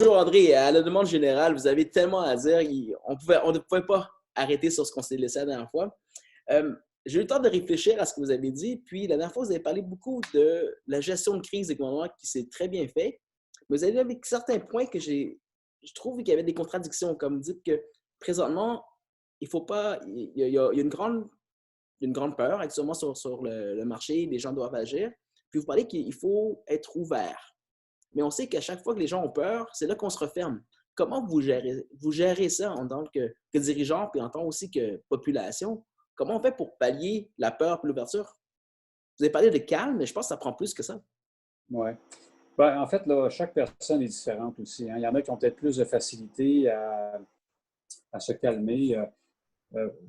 Bonjour André, à la demande générale, vous avez tellement à dire, on ne pouvait pas arrêter sur ce qu'on s'est laissé la dernière fois. J'ai eu le temps de réfléchir à ce que vous avez dit, puis la dernière fois, vous avez parlé beaucoup de la gestion de crise des gouvernements qui s'est très bien fait, mais vous avez dit avec certains points que je trouve qu'il y avait des contradictions, comme vous dites que présentement, il faut pas, il y a une grande peur actuellement sur le marché, les gens doivent agir, puis vous parlez qu'il faut être ouvert. Mais on sait qu'à chaque fois que les gens ont peur, c'est là qu'on se referme. Comment vous gérez ça en tant que dirigeant, puis en tant aussi que population? Comment on fait pour pallier la peur et l'ouverture? Vous avez parlé de calme, mais je pense que ça prend plus que ça. Oui. Ben, en fait, là, chaque personne est différente aussi, hein. Il y en a qui ont peut-être plus de facilité à se calmer.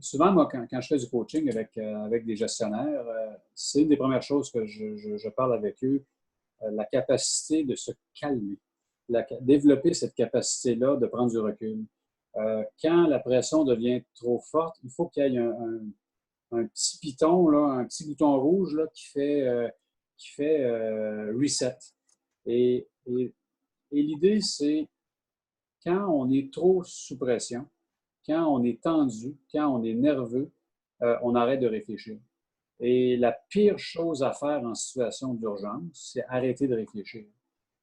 Souvent, moi, quand je fais du coaching avec des gestionnaires, c'est une des premières choses que je parle avec eux, la capacité de se calmer, développer cette capacité-là de prendre du recul. Quand la pression devient trop forte, il faut qu'il y ait un petit piton, là, un petit bouton rouge là, qui fait reset. Et l'idée, c'est quand on est trop sous pression, quand on est tendu, quand on est nerveux, on arrête de réfléchir. Et la pire chose à faire en situation d'urgence, c'est arrêter de réfléchir.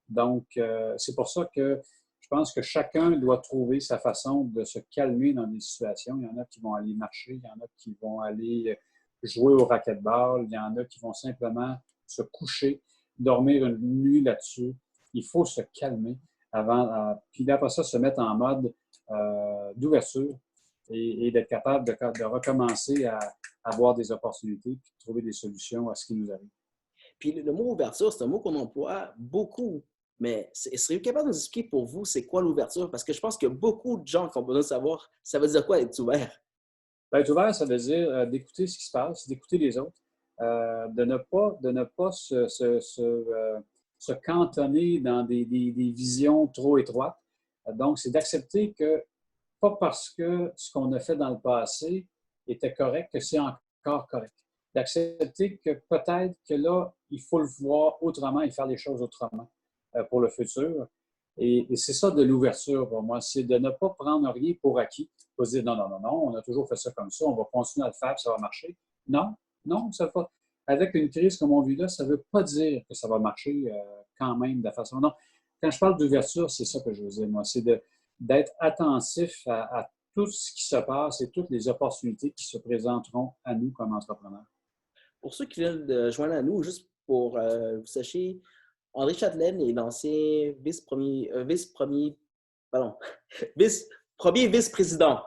Donc, c'est pour ça que je pense que chacun doit trouver sa façon de se calmer dans des situations. Il y en a qui vont aller marcher, il y en a qui vont aller jouer au racquetball, il y en a qui vont simplement se coucher, dormir une nuit là-dessus. Il faut se calmer puis après ça, se mettre en mode d'ouverture et d'être capable de recommencer à avoir des opportunités puis de trouver des solutions à ce qui nous arrive. Puis le mot ouverture, c'est un mot qu'on emploie beaucoup. Mais seriez-vous capable de nous expliquer pour vous, c'est quoi l'ouverture? Parce que je pense qu'il y a beaucoup de gens qui ont besoin de savoir, ça veut dire quoi être ouvert? Ben, être ouvert, ça veut dire d'écouter ce qui se passe, d'écouter les autres, de ne pas se cantonner dans des visions trop étroites. Donc, c'est d'accepter que, pas parce que ce qu'on a fait dans le passé était correct, que c'est encore correct. D'accepter que peut-être que là, il faut le voir autrement et faire les choses autrement pour le futur. Et c'est ça de l'ouverture pour moi, c'est de ne pas prendre rien pour acquis. Il faut se dire non, non, non, non, on a toujours fait ça comme ça, on va continuer à le faire, ça va marcher. Non, non, ça va pas. Avec une crise comme on vit là, ça ne veut pas dire que ça va marcher quand même de la façon. Non, quand je parle d'ouverture, c'est ça que je veux dire, moi, c'est d'être attentif à tout ce qui se passe et toutes les opportunités qui se présenteront à nous comme entrepreneurs. Pour ceux qui viennent de joindre à nous, juste pour vous sachiez, André Châtelaine est l'ancien pardon, premier vice-président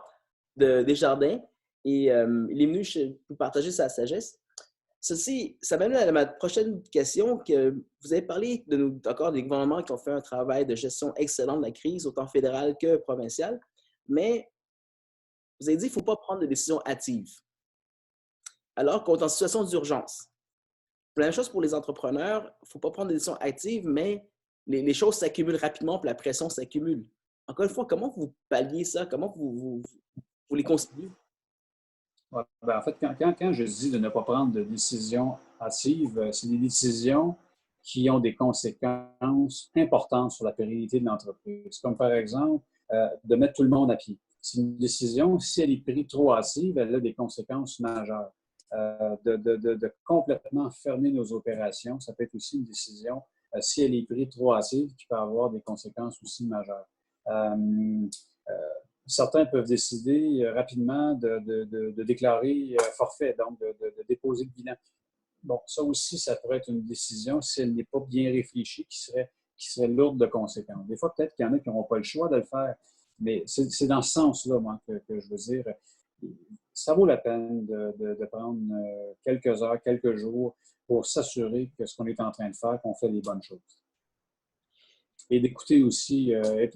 de Desjardins et il est venu nous partager sa sagesse. Ceci, ça m'amène à ma prochaine question, que vous avez parlé encore des gouvernements qui ont fait un travail de gestion excellent de la crise, autant fédérale que provinciale, mais vous avez dit qu'il ne faut pas prendre de décisions hâtives, alors qu'on est en situation d'urgence. La même chose pour les entrepreneurs, il ne faut pas prendre des décisions hâtives, mais les choses s'accumulent rapidement, puis la pression s'accumule. Encore une fois, comment vous palliez ça? Comment vous les conciliez? Ouais, ben, en fait, quand je dis de ne pas prendre de décisions hâtives, c'est des décisions qui ont des conséquences importantes sur la pérennité de l'entreprise. Comme par exemple, de mettre tout le monde à pied. C'est une décision, si elle est prise trop hâtive, elle a des conséquences majeures. De complètement fermer nos opérations, ça peut être aussi une décision, si elle est prise trop hâtive, qui peut avoir des conséquences aussi majeures. Euh, Certains peuvent décider rapidement de déclarer forfait, donc de déposer le bilan. Bon, ça aussi, ça pourrait être une décision, si elle n'est pas bien réfléchie, qui serait lourde de conséquences. Des fois, peut-être qu'il y en a qui n'auront pas le choix de le faire, mais c'est dans ce sens-là, moi, que je veux dire. Ça vaut la peine de prendre quelques heures, quelques jours pour s'assurer que ce qu'on est en train de faire, qu'on fait les bonnes choses. Et d'écouter aussi, et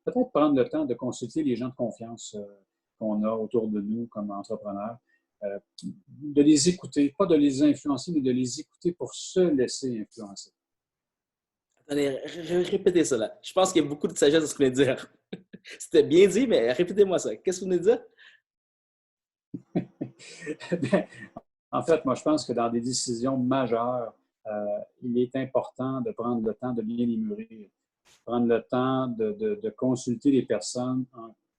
peut-être prendre le temps de consulter les gens de confiance qu'on a autour de nous comme entrepreneurs, de les écouter, pas de les influencer, mais de les écouter pour se laisser influencer. Attendez, répétez ça là. Je pense qu'il y a beaucoup de sagesse dans ce que vous venez de dire. C'était bien dit, mais répétez-moi ça. Qu'est-ce que vous venez de dire? Bien, en fait, moi, je pense que dans des décisions majeures, il est important de prendre le temps de bien les mûrir. prendre le temps de consulter les personnes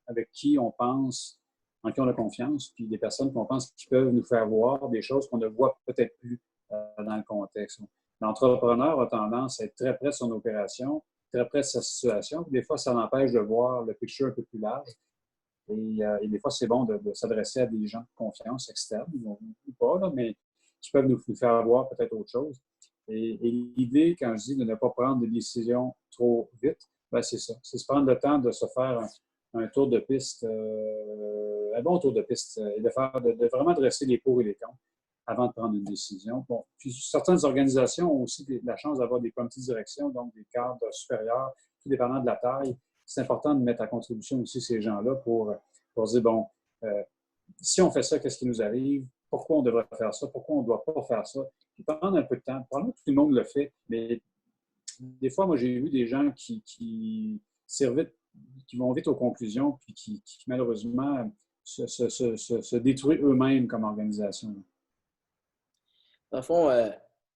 avec qui on pense, en qui on a confiance, puis des personnes qu'on pense qui peuvent nous faire voir des choses qu'on ne voit peut-être plus dans le contexte. L'entrepreneur a tendance à être très près de son opération, très près de sa situation. Des fois, ça l'empêche de voir le picture un peu plus large. Et des fois, c'est bon de s'adresser à des gens de confiance externes, ou pas, là, mais qui peuvent nous faire voir peut-être autre chose. Et l'idée, quand je dis de ne pas prendre des décisions trop vite, ben c'est ça. C'est se prendre le temps de se faire un tour de piste, un bon tour de piste, et de vraiment dresser les pour et les contre avant de prendre une décision. Bon, puis certaines organisations ont aussi la chance d'avoir des comités de direction, donc des cadres supérieurs, tout dépendant de la taille. C'est important de mettre à contribution aussi ces gens-là pour dire, bon, si on fait ça, qu'est-ce qui nous arrive? Pourquoi on devrait faire ça? Pourquoi on ne doit pas faire ça? Puis prendre un peu de temps. Probablement que tout le monde le fait, mais des fois, moi, j'ai vu des gens qui vont vite aux conclusions, puis qui malheureusement, se détruisent eux-mêmes comme organisation. Dans le fond,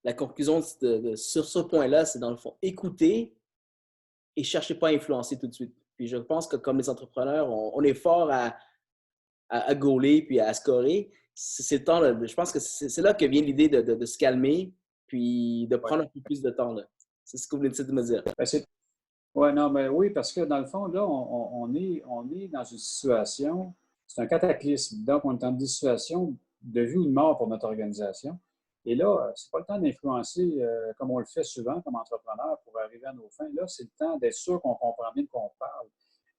la conclusion sur ce point-là, c'est dans le fond, écouter et cherchez pas à influencer tout de suite. Puis je pense que comme les entrepreneurs, on est fort à gauler puis à scorer. C'est le temps, là, je pense que c'est là que vient l'idée de se calmer puis de prendre un peu plus de temps. C'est ce que vous venez de me dire. Non, mais oui, parce que dans le fond, là, on est dans une situation, c'est un cataclysme. Donc, on est dans une situation de vie ou de mort pour notre organisation. Et là, c'est pas le temps d'influencer comme on le fait souvent comme entrepreneur pour arriver à nos fins. Là, c'est le temps d'être sûr qu'on comprend bien de quoi on parle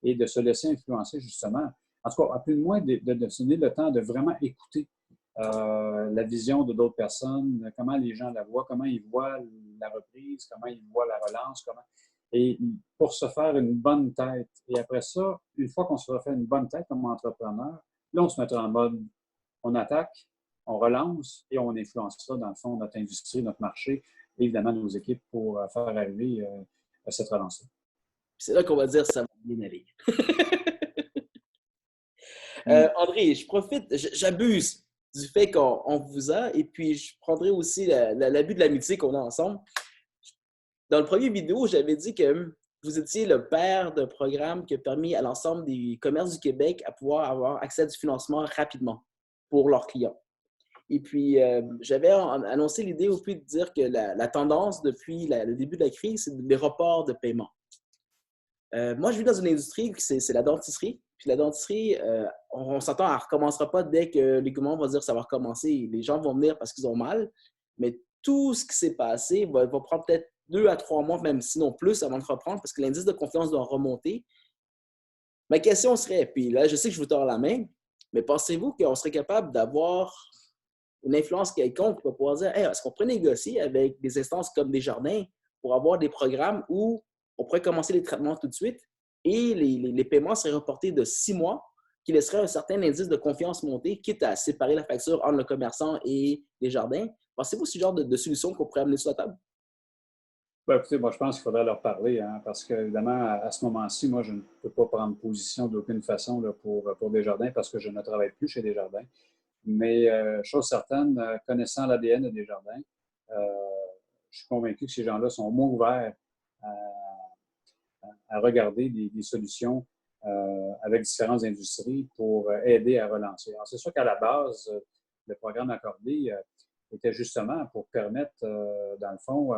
et de se laisser influencer, justement. En tout cas, à plus de moins, de se donner le temps de vraiment écouter la vision de d'autres personnes, comment les gens la voient, comment ils voient la reprise, comment ils voient la relance, et pour se faire une bonne tête. Et après ça, une fois qu'on se fait une bonne tête comme entrepreneur, là, on se mettra en mode, on attaque, on relance et on influencera, dans le fond, notre industrie, notre marché et évidemment nos équipes pour faire arriver cette relance-là. C'est là qu'on va dire ça va bien aller. André, je profite, j'abuse du fait qu'on vous a et puis je prendrai aussi l'abus de l'amitié qu'on a ensemble. Dans le premier vidéo, j'avais dit que vous étiez le père d'un programme qui a permis à l'ensemble des commerces du Québec à pouvoir avoir accès à du financement rapidement pour leurs clients. Et puis, j'avais annoncé l'idée au plus de dire que la tendance depuis le début de la crise, c'est des reports de paiement. Moi, je vis dans une industrie, c'est la dentisserie. Puis la dentisserie, on s'entend, elle ne recommencera pas dès que les gouvernements vont dire que ça va recommencer. Les gens vont venir parce qu'ils ont mal. Mais tout ce qui s'est passé va prendre peut-être 2 à 3 mois, même sinon plus, avant de reprendre, parce que l'indice de confiance doit remonter. Ma question serait, puis là, je sais que je vous tords la main, mais pensez-vous qu'on serait capable d'avoir une influence quelconque pour pouvoir dire, hey, est-ce qu'on pourrait négocier avec des instances comme Desjardins pour avoir des programmes où on pourrait commencer les traitements tout de suite et les paiements seraient reportés de 6 mois, qui laisserait un certain indice de confiance monter, quitte à séparer la facture entre le commerçant et Desjardins. Pensez-vous ce genre de solution qu'on pourrait amener sur la table? Ben, écoutez, moi, je pense qu'il faudrait leur parler, hein, parce qu'évidemment, à ce moment-ci, moi, je ne peux pas prendre position d'aucune façon là, pour Desjardins parce que je ne travaille plus chez Desjardins. Mais chose certaine, connaissant l'ADN de Desjardins, je suis convaincu que ces gens-là sont moins ouverts à regarder des solutions avec différentes industries pour aider à relancer. Alors, c'est sûr qu'à la base, le programme accordé était justement pour permettre, dans le fond,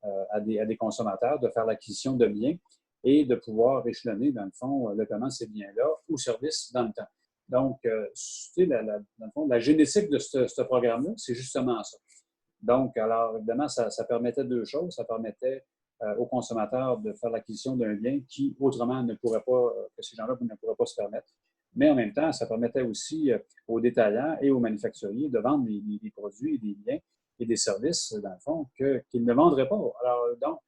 à des consommateurs de faire l'acquisition de biens et de pouvoir échelonner, dans le fond, le paiement de ces biens-là ou services dans le temps. Donc, dans le fond, la génétique de ce programme-là, c'est justement ça. Donc, alors, évidemment, ça permettait deux choses. Ça permettait aux consommateurs de faire l'acquisition d'un bien qui, autrement, que ces gens-là ne pourraient pas se permettre. Mais en même temps, ça permettait aussi aux détaillants et aux manufacturiers de vendre des produits et des biens et des services, dans le fond, qu'ils ne vendraient pas. Alors, donc,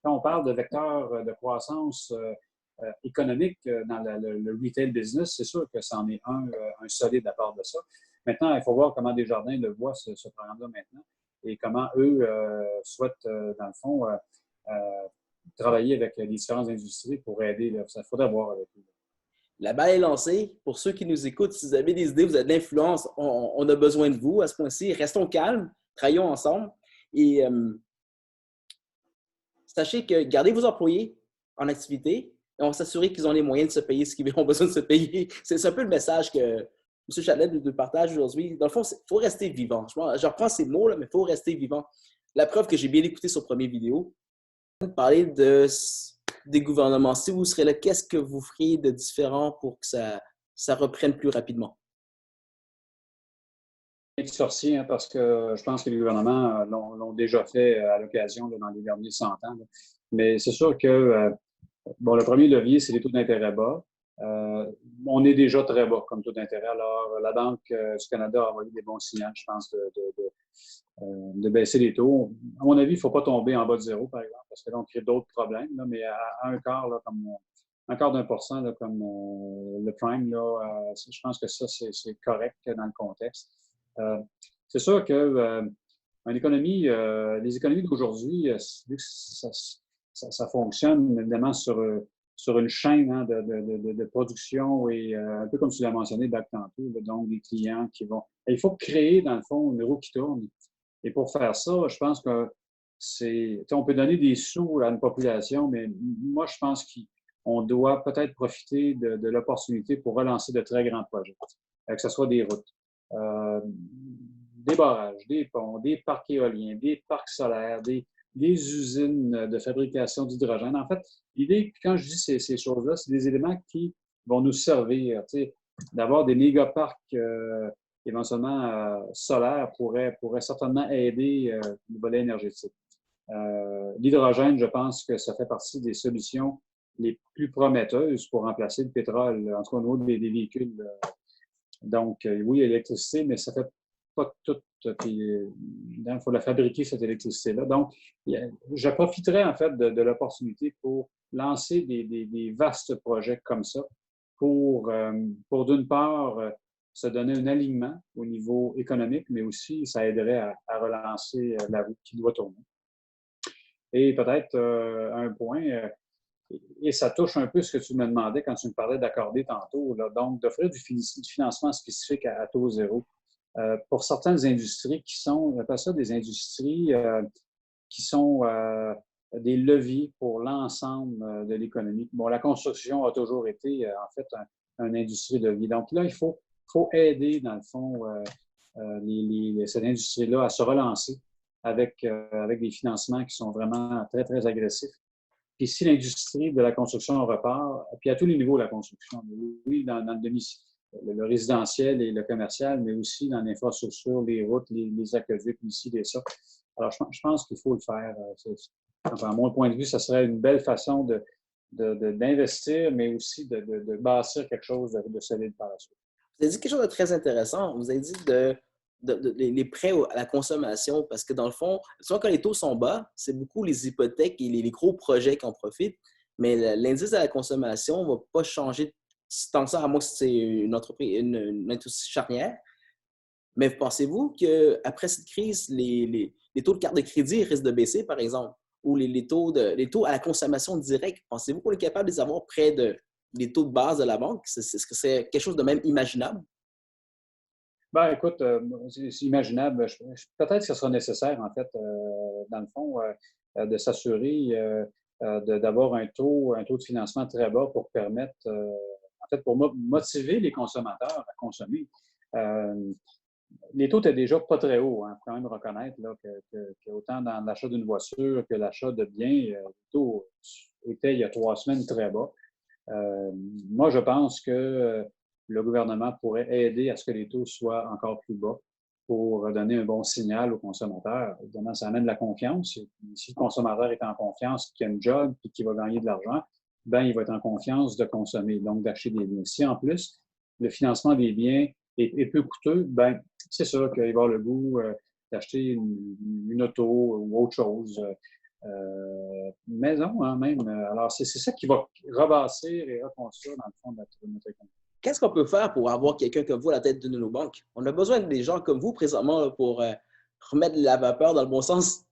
quand on parle de vecteurs de croissance économique dans le retail business, c'est sûr que c'en est un solide à part de ça. Maintenant, il faut voir comment Desjardins le voient, ce programme-là maintenant, et comment eux souhaitent, dans le fond, travailler avec les différentes industries pour aider. Il faudrait voir avec eux. La balle est lancée. Pour ceux qui nous écoutent, si vous avez des idées, vous avez de l'influence, on a besoin de vous à ce point-ci. Restons calmes, travaillons ensemble et sachez que gardez vos employés en activité et on va s'assurer qu'ils ont les moyens de se payer ce qu'ils ont besoin de se payer. C'est un peu le message que M. Châtelet nous partage aujourd'hui. Dans le fond, il faut rester vivant. Je reprends ces mots, là, mais il faut rester vivant. La preuve que j'ai bien écouté sur première vidéo, parler des gouvernements. Si vous serez là, qu'est-ce que vous feriez de différent pour que ça reprenne plus rapidement? Sorcier, hein, parce que je pense que les gouvernements l'ont déjà fait à l'occasion dans les derniers 100 ans. Là. Mais c'est sûr que bon, le premier levier, c'est les taux d'intérêt bas. On est déjà très bas comme taux d'intérêt. Alors, la Banque du Canada a envoyé des bons signaux, je pense, de baisser les taux. À mon avis, il ne faut pas tomber en bas de zéro, par exemple, parce que là, on crée d'autres problèmes. Là, mais à un quart, là, comme un quart d'1%, là, comme le prime, là, je pense que ça, c'est correct dans le contexte. C'est sûr que les économies d'aujourd'hui, vu que ça fonctionne évidemment sur une chaîne hein, de production et un peu comme tu l'as mentionné tantôt, donc des clients qui vont. Et il faut créer, dans le fond, une roue qui tourne. Et pour faire ça, je pense que on peut donner des sous à une population, mais moi, je pense qu'on doit peut-être profiter de l'opportunité pour relancer de très grands projets, que ce soit des routes, des barrages, des ponts, des parcs éoliens, des parcs solaires, des usines de fabrication d'hydrogène. En fait, l'idée, quand je dis ces choses-là, c'est des éléments qui vont nous servir. D'avoir des mégaparcs éventuellement solaires pourrait certainement aider le volet énergétique. L'hydrogène, je pense que ça fait partie des solutions les plus prometteuses pour remplacer le pétrole, en tout cas au niveau des véhicules. Donc, oui, l'électricité, mais ça fait pas tout. Puis, il faut la fabriquer, cette électricité-là. Donc, je profiterai en fait de l'opportunité pour lancer des vastes projets comme ça pour d'une part, se donner un alignement au niveau économique, mais aussi ça aiderait à relancer la roue qui doit tourner. Et peut-être un point, et ça touche un peu ce que tu me demandais quand tu me parlais d'accorder tantôt, là, donc d'offrir du financement spécifique à taux zéro. Pour certaines industries qui sont, on appelle ça des industries qui sont des leviers pour l'ensemble de l'économie. Bon, la construction a toujours été, en fait, une industrie de vie. Donc là, il faut aider, dans le fond, cette industrie-là à se relancer avec des financements qui sont vraiment très, très agressifs. Puis si l'industrie de la construction repart, puis à tous les niveaux de la construction, oui, dans le résidentiel et le commercial, mais aussi dans l'infrastructure, les routes, les aqueducs, ici, et ça. Alors, je pense qu'il faut le faire. Enfin, à mon point de vue, ça serait une belle façon d'investir, mais aussi de bâtir quelque chose de solide par la suite. Vous avez dit quelque chose de très intéressant. Vous avez dit les prêts à la consommation, parce que dans le fond, souvent quand les taux sont bas, c'est beaucoup les hypothèques et les gros projets qui en profitent, mais l'indice de la consommation ne va pas changer tant que ça, à moins que c'est une entreprise, une industrie charnière. Mais pensez-vous qu'après cette crise, les taux de carte de crédit risquent de baisser, par exemple, ou les taux à la consommation directe, pensez-vous qu'on est capable de les avoir près des taux de base de la banque? Est-ce que c'est quelque chose de même imaginable? Ben, écoute, c'est imaginable. Peut-être que ce sera nécessaire, en fait, dans le fond, de s'assurer d'avoir un taux de financement très bas pour permettre, en fait, pour motiver les consommateurs à consommer. Les taux étaient déjà pas très hauts. Il faut quand même reconnaître là, que autant dans l'achat d'une voiture que l'achat de biens, les taux étaient il y a 3 semaines très bas. Moi, je pense que le gouvernement pourrait aider à ce que les taux soient encore plus bas pour donner un bon signal aux consommateurs. Évidemment, ça amène de la confiance. Et si le consommateur est en confiance, qu'il a un job et qu'il va gagner de l'argent, ben il va être en confiance de consommer, donc d'acheter des biens. Si en plus, le financement des biens est peu coûteux, ben c'est sûr qu'il va avoir le goût d'acheter une auto ou autre chose. Une maison, hein, même. Alors, c'est ça qui va rebâtir et reconstruire, dans le fond, notre économie. Qu'est-ce qu'on peut faire pour avoir quelqu'un comme vous à la tête d'une de nos banques? On a besoin des gens comme vous présentement là, pour remettre la vapeur dans le bon sens.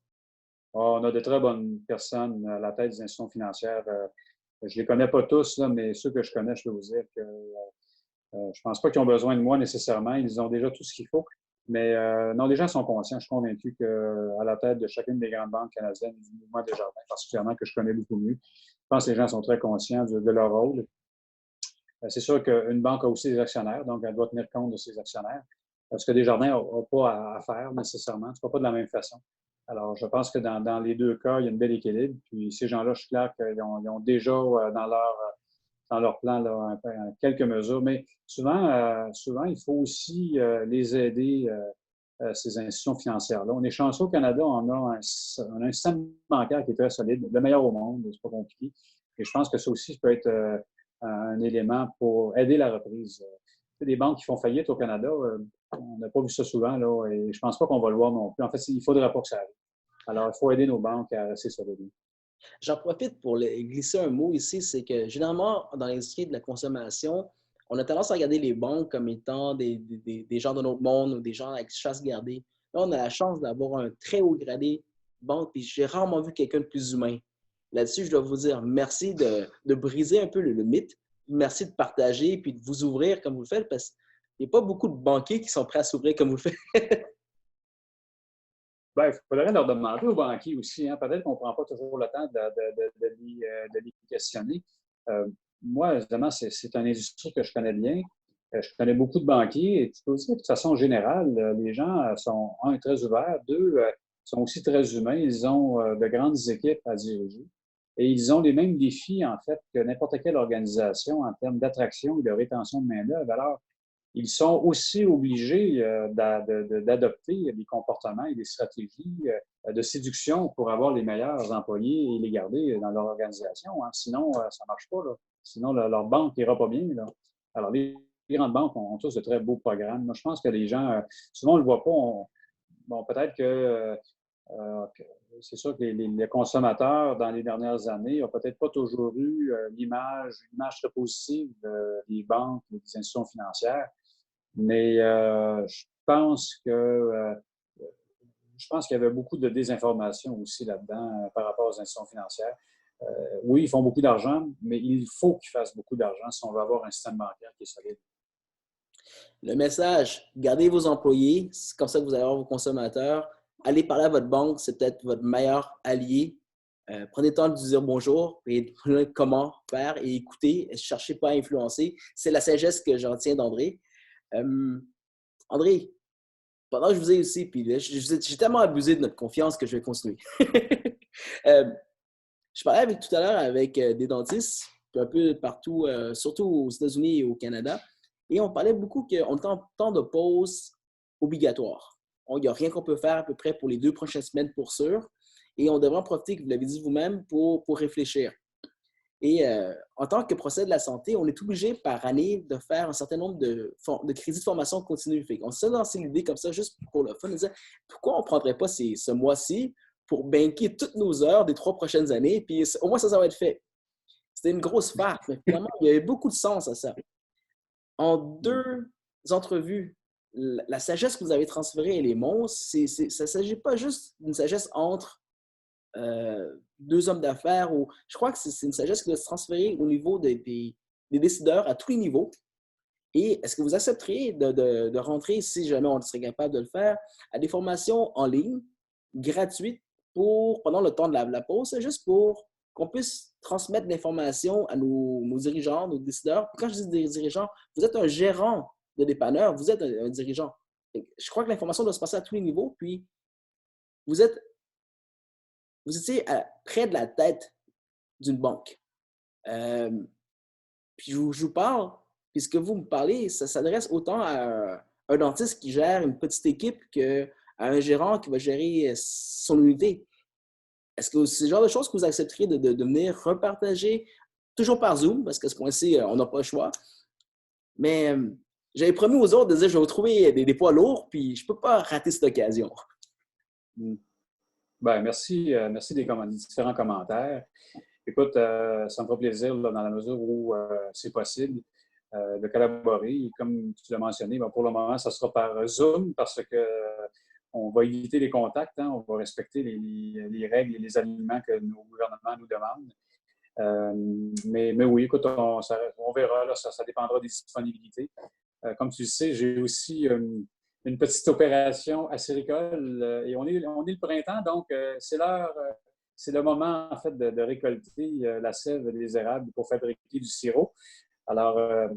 On a de très bonnes personnes à la tête des institutions financières. Je ne les connais pas tous, là, mais ceux que je connais, je peux vous dire que je ne pense pas qu'ils ont besoin de moi nécessairement. Ils ont déjà tout ce qu'il faut. Mais non, les gens sont conscients. Je suis convaincu qu'à la tête de chacune des grandes banques canadiennes, du mouvement Desjardins, particulièrement, que je connais beaucoup mieux, pense que les gens sont très conscients de leur rôle. C'est sûr qu'une banque a aussi des actionnaires, donc elle doit tenir compte de ses actionnaires. Ce que Desjardins n'a pas à faire nécessairement, ce ne sera pas de la même façon. Alors, je pense que dans les deux cas, il y a un bel équilibre. Puis ces gens-là, je suis clair qu'ils ont déjà dans leur plan là, quelques mesures. Mais souvent, il faut aussi les aider, ces institutions financières-là. On est chanceux au Canada, on a un système bancaire qui est très solide, le meilleur au monde, c'est pas compliqué. Et je pense que ça aussi peut être un élément pour aider la reprise. Les banques qui font faillite au Canada, on n'a pas vu ça souvent, là, et je pense pas qu'on va le voir non plus. En fait, il ne faudrait pas que ça arrive. Alors, il faut aider nos banques à rester solides. J'en profite pour glisser un mot ici, c'est que généralement, dans l'industrie de la consommation, on a tendance à regarder les banques comme étant des gens de notre monde ou des gens avec chasse gardée. Là, on a la chance d'avoir un très haut gradé banque, puis j'ai rarement vu quelqu'un de plus humain. Là-dessus, je dois vous dire merci de briser un peu le mythe. Merci de partager puis de vous ouvrir comme vous le faites, parce qu'il n'y a pas beaucoup de banquiers qui sont prêts à s'ouvrir comme vous le faites. Bien, il faudrait leur demander aux banquiers aussi. Hein. Peut-être qu'on ne prend pas toujours le temps de les questionner. Moi, évidemment, c'est une industrie que je connais bien. Je connais beaucoup de banquiers et tu peux dire que de façon générale, les gens sont, un, très ouverts, deux, sont aussi très humains. Ils ont de grandes équipes à diriger et ils ont les mêmes défis, en fait, que n'importe quelle organisation en termes d'attraction et de rétention de main-d'œuvre. Alors, ils sont aussi obligés d'adopter des comportements et des stratégies de séduction pour avoir les meilleurs employés et les garder dans leur organisation. Hein. Sinon, ça ne marche pas. Là. Sinon, leur banque n'ira pas bien. Là. Alors, les grandes banques ont tous de très beaux programmes. Moi, je pense que les gens, souvent, on ne le voit pas. Bon, peut-être que c'est sûr que les consommateurs, dans les dernières années, n'ont peut-être pas toujours eu l'image très positive des banques et des institutions financières. Mais je pense qu'il y avait beaucoup de désinformation aussi là-dedans par rapport aux institutions financières. Oui, ils font beaucoup d'argent, mais il faut qu'ils fassent beaucoup d'argent si on veut avoir un système bancaire qui est solide. Le message, gardez vos employés, c'est comme ça que vous allez avoir vos consommateurs. Allez parler à votre banque, c'est peut-être votre meilleur allié. Prenez le temps de lui dire bonjour et comment faire et écoutez. Ne cherchez pas à influencer. C'est la sagesse que j'en tiens d'André. André, pendant que je vous ai aussi, puis j'ai tellement abusé de notre confiance que je vais continuer. Je parlais tout à l'heure avec des dentistes, un peu partout, surtout aux États-Unis et au Canada, et on parlait beaucoup qu'on est en temps de pause obligatoire. Il n'y a rien qu'on peut faire à peu près pour les 2 prochaines semaines pour sûr, et on devrait en profiter, que vous l'avez dit vous-même, pour réfléchir. Et en tant que procès de la santé, on est obligé par année de faire un certain nombre de crédits de formation continue. On s'est lancé l'idée comme ça, juste pour le fun, de dire pourquoi on ne prendrait pas ce mois-ci pour banquer toutes nos heures des 3 prochaines années, puis au moins ça va être fait. C'était une grosse farce, mais finalement, il y avait beaucoup de sens à ça. En 2 entrevues, la sagesse que vous avez transférée, elle est monstre. Ça ne s'agit pas juste d'une sagesse entre 2 hommes d'affaires. Je crois que c'est une sagesse qui doit se transférer au niveau des décideurs à tous les niveaux. Et est-ce que vous accepteriez de rentrer, si jamais on serait capable de le faire, à des formations en ligne gratuites pendant le temps de la pause, c'est juste pour qu'on puisse transmettre l'information à nos dirigeants, nos décideurs. Quand je dis des dirigeants, vous êtes un gérant de dépanneur, vous êtes un dirigeant. Je crois que l'information doit se passer à tous les niveaux, puis vous étiez près de la tête d'une banque. Puis je vous parle, puis ce que vous me parlez, ça s'adresse autant à un dentiste qui gère une petite équipe qu'à un gérant qui va gérer son unité. Est-ce que c'est le genre de choses que vous accepteriez de venir repartager, toujours par Zoom, parce qu'à ce point-ci, on n'a pas le choix. Mais j'avais promis aux autres de dire, je vais vous trouver des poids lourds, puis je ne peux pas rater cette occasion. Bien, merci des différents commentaires. Écoute, ça me fera plaisir, là, dans la mesure où c'est possible, de collaborer. Et comme tu l'as mentionné, bien, pour le moment, ça sera par Zoom parce que on va éviter les contacts, hein, on va respecter les règles et les alignements que nos gouvernements nous demandent. Mais oui, écoute, on verra, là, ça dépendra des disponibilités. Comme tu le sais, j'ai aussi une petite opération acéricole et on est le printemps, donc c'est l'heure c'est le moment, en fait, de récolter la sève des érables pour fabriquer du sirop. Alors,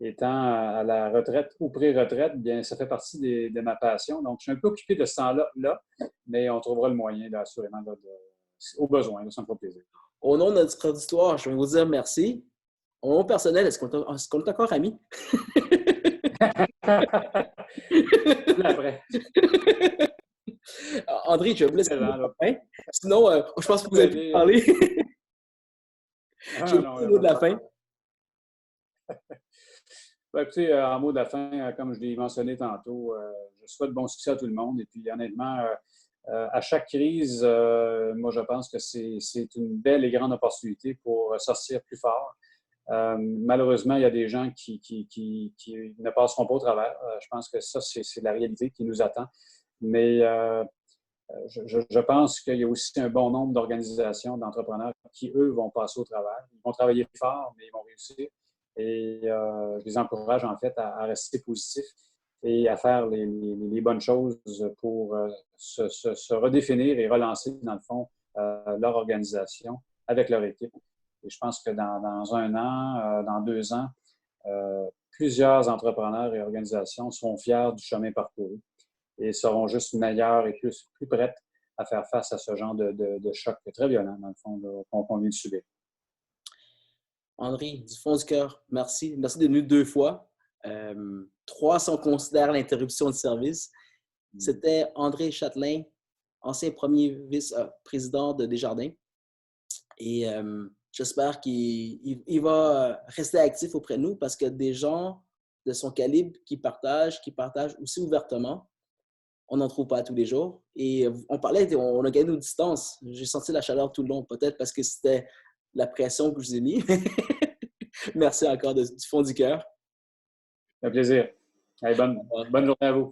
étant à la retraite ou pré-retraite, bien, ça fait partie de ma passion. Donc, je suis un peu occupé de ce temps-là, mais on trouvera le moyen, là, assurément, là, au besoin, là, ça me fera plaisir. Au nom de notre auditoire, je vais vous dire merci. Au nom personnel, est-ce qu'on est encore amis? Après. André, je vais vous laisser le mot de la fin. Sinon, je pense que vous avez pu parler. Je vais vous laisser le mot de la fin. Ben, écoutez, en mot de la fin, comme je l'ai mentionné tantôt, je souhaite bon succès à tout le monde. Et puis, honnêtement, à chaque crise, moi, je pense que c'est une belle et grande opportunité pour sortir plus fort. Malheureusement, il y a des gens qui ne passeront pas au travers. Je pense que ça, c'est la réalité qui nous attend. Mais je pense qu'il y a aussi un bon nombre d'organisations, d'entrepreneurs qui, eux, vont passer au travers. Ils vont travailler fort, mais ils vont réussir. Et je les encourage, en fait, à rester positifs et à faire les bonnes choses pour se redéfinir et relancer, dans le fond, leur organisation avec leur équipe. Et je pense que dans 1 an, dans 2 ans, plusieurs entrepreneurs et organisations seront fiers du chemin parcouru et seront juste meilleurs et plus prêtes à faire face à ce genre de choc très violent, dans le fond, qu'on vient de subir. André, du fond du cœur, merci. Merci d'être venu 2 fois. 3 si on considère l'interruption de service. C'était André Châtelain, ancien premier vice-président de Desjardins. Et j'espère qu'il va rester actif auprès de nous parce que des gens de son calibre qui partagent aussi ouvertement, on n'en trouve pas tous les jours. Et on parlait, on a gagné nos distances. J'ai senti la chaleur tout le long, peut-être parce que c'était la pression que je vous ai mis. Merci encore du fond du cœur. Un plaisir. Allez, bonne journée à vous.